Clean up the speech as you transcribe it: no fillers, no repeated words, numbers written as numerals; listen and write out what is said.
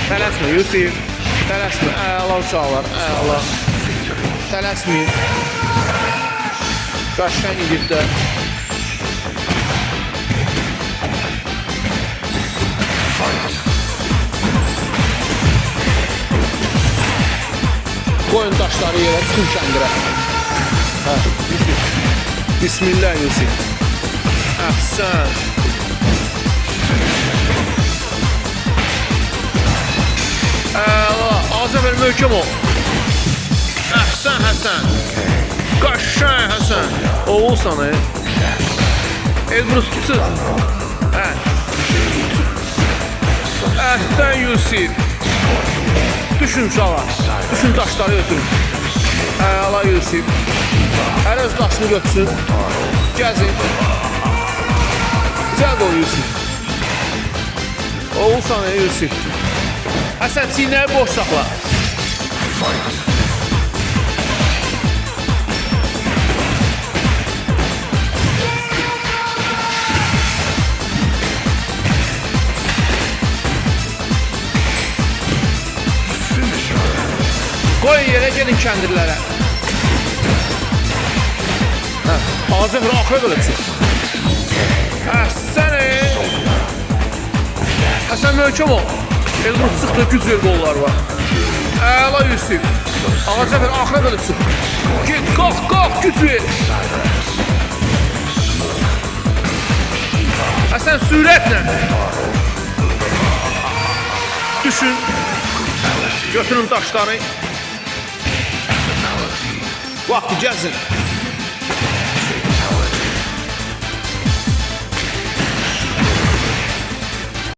Tələsmə Yusif. Tələsmə. Əla uşaqlar. Əla. Tələsməyin. Qaşqan igiddə. Qoyun daşları yerə, çıxın kəndirə. Yusif. Bismillah Yusif. Əhsən. Əla. Azəfər möhkəm ol. Əhsən Həsən. Qaşqan Həsən. Oğulsan Elbrus tutsun. Əhsən Yusif. Düşün uşağa. Düşün daşları götürün. Əla Yusif. Hər öz daşını götürsün. Gəzin. Cəld ol Yusif. Oğulsan Yusif. Həsən çiynəyi boş saxla. Qoyun yerə, gelin kəndirlərə. Azəfər axıra belə çıx. Əhsən Həsən möhkəm ol. Elmur çıxdı, güc ver qollar var. Əla Yusuf. Azəfər axıra belə çıx. Git, qalx, güc ver. Həsən sürətlə. Düşün. Götürün daşları. Vaxtı gəzin.